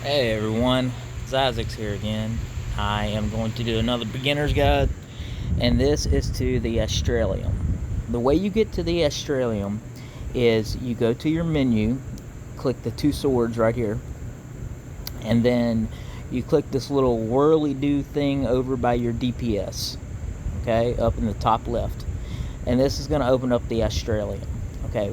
Hey everyone, it's Isaac's here again. I am going to do another beginner's guide, and this is to the Astralium. The way you get to the Astralium is you go to your menu, click the two swords right here, and then you click this little whirly-do thing over by your DPS, okay, up in the top left. And this is going to open up the Astralium, okay.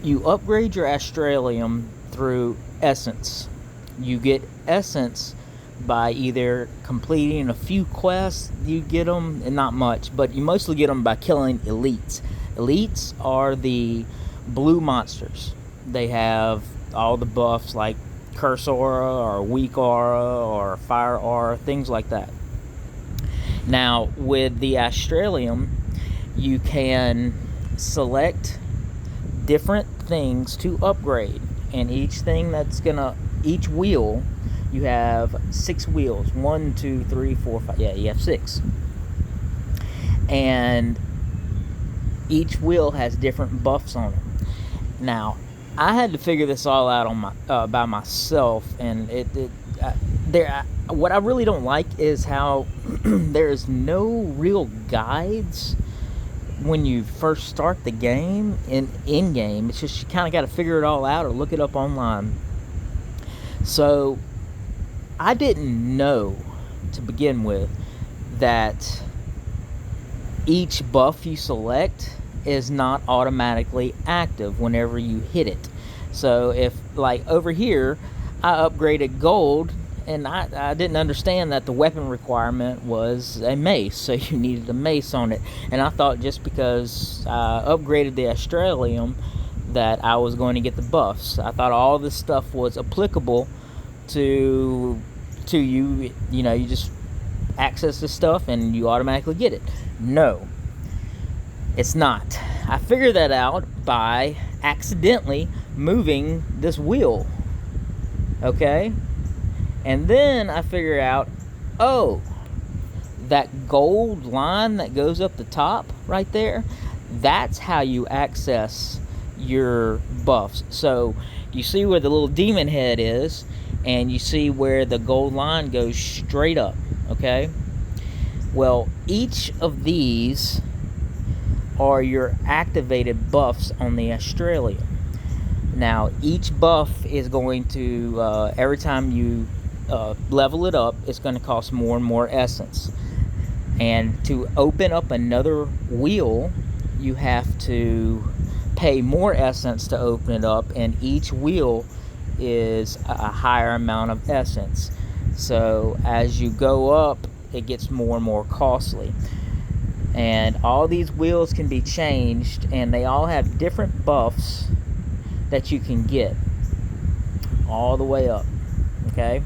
You upgrade your Astralium through essence. You get essence by either completing a few quests, you get them, and not much, but you mostly get them by killing elites. Elites are the blue monsters. They have all the buffs like curse aura or weak aura or fire aura, things like that. Now with the Astralium, you can select different things to upgrade, and each wheel, you have 6 wheels. 1, 2, 3, 4, 5. Yeah, you have 6, and each wheel has different buffs on it. Now I had to figure this all out on my by myself, and what I really don't like is how there's no real guides when you first start the game in game. It's just you kind of got to figure it all out or look it up online. So I didn't know to begin with that each buff you select is not automatically active whenever you hit it. So if, like over here, I upgraded gold, and I didn't understand that the weapon requirement was a mace, so you needed a mace on it. And I thought just because I upgraded the Astralium that I was going to get the buffs. I thought all this stuff was applicable to you. You know, you just access this stuff and you automatically get it. No, it's not. I figured that out by accidentally moving this wheel. Okay? And then I figure out, oh, that gold line that goes up the top right there, that's how you access your buffs. So you see where the little demon head is, and you see where the gold line goes straight up, okay? Well, each of these are your activated buffs on the Astralium. Now, each buff is going to, every time you level it up, it's going to cost more and more essence. And to open up another wheel, you have to pay more essence to open it up, and each wheel is a higher amount of essence. So as you go up, it gets more and more costly. And all these wheels can be changed, and they all have different buffs that you can get all the way up, okay?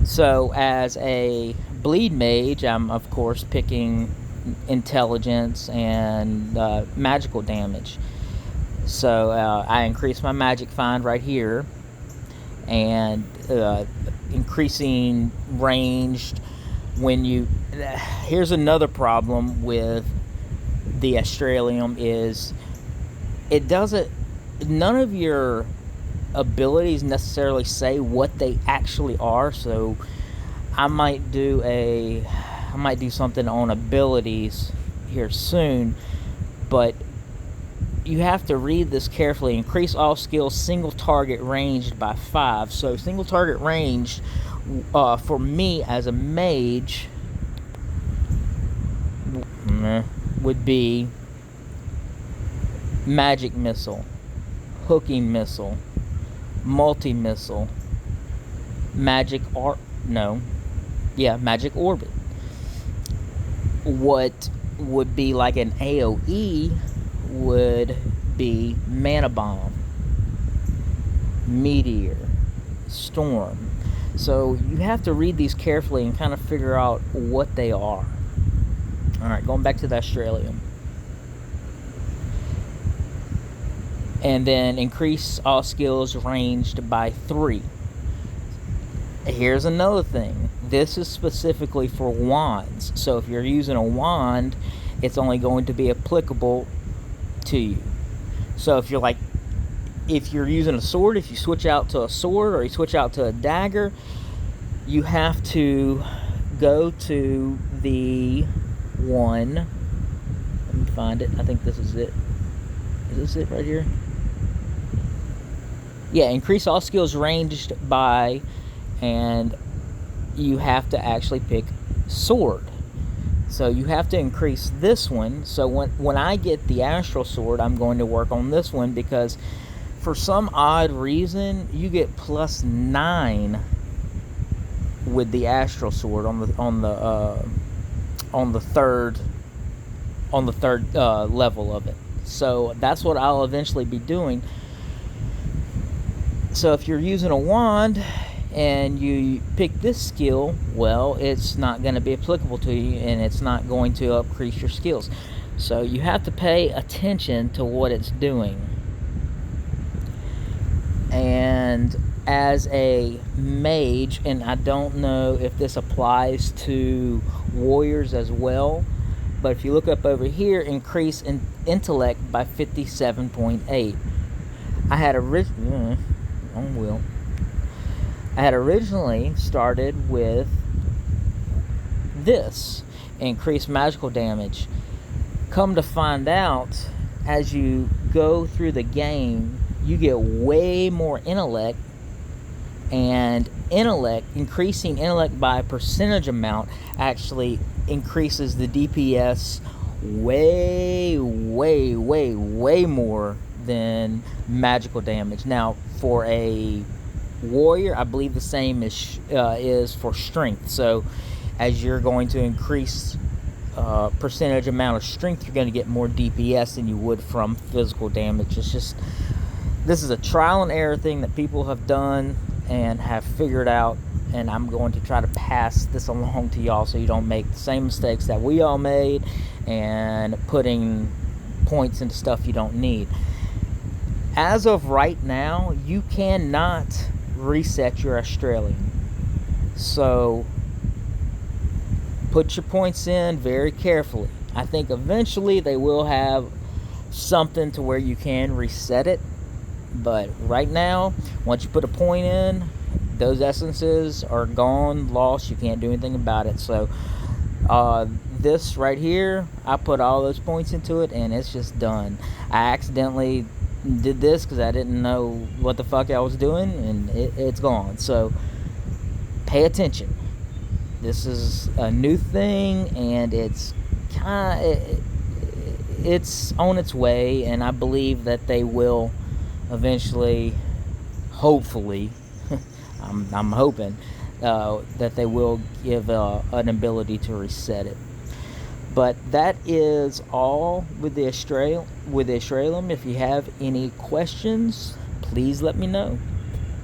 So as a bleed mage, I'm of course picking intelligence and magical damage. So I increase my magic find right here, and increasing ranged. Here's another problem with the Astralium is none of your abilities necessarily say what they actually are. So I might do something on abilities here soon, but you have to read this carefully. Increase all skills single target ranged by 5. So single target ranged for me as a mage would be magic missile, hooking missile, multi-missile, magic orbit. What would be like an AoE would be mana bomb, meteor, storm. So you have to read these carefully and kind of figure out what they are. Alright, going back to the Astralium. And then increase all skills ranged by 3. Here's another thing. This is specifically for wands. So if you're using a wand, it's only going to be applicable to you. So if you're like if you're using a sword, if you switch out to a sword or you switch out to a dagger, you have to go to the one. Let me find it. I think this is it. Is this it right here? Yeah, increase all skills ranged by, and you have to actually pick sword. So you have to increase this one. So when I get the astral sword, I'm going to work on this one, because for some odd reason you get +9 with the astral sword on the third level of it. So that's what I'll eventually be doing. So if you're using a wand and you pick this skill, well, it's not going to be applicable to you, and it's not going to increase your skills. So you have to pay attention to what it's doing. And as a mage, and I don't know if this applies to warriors as well, but if you look up over here, increase in intellect by 57.8. I had originally started with this, increased magical damage. Come to find out, as you go through the game, you get way more intellect, and increasing intellect by a percentage amount actually increases the DPS way more than magical damage. Now, for a warrior, I believe the same is for strength. So as you're going to increase percentage amount of strength, you're going to get more DPS than you would from physical damage. It's just, this is a trial and error thing that people have done and have figured out, and I'm going to try to pass this along to y'all so you don't make the same mistakes that we all made and putting points into stuff you don't need. As of right now, you cannot reset your Astralium. So put your points in very carefully. I think eventually they will have something to where you can reset it, but right now, once you put a point in, those essences are gone, lost. You can't do anything about it. So this right here, I put all those points into it, and it's just done. I accidentally did this because I didn't know what the fuck I was doing, and it's gone. So pay attention. This is a new thing, and it's on its way, and I believe that they will eventually, hopefully, I'm hoping that they will give an ability to reset it. But that is all with the Astralium. If you have any questions, please let me know.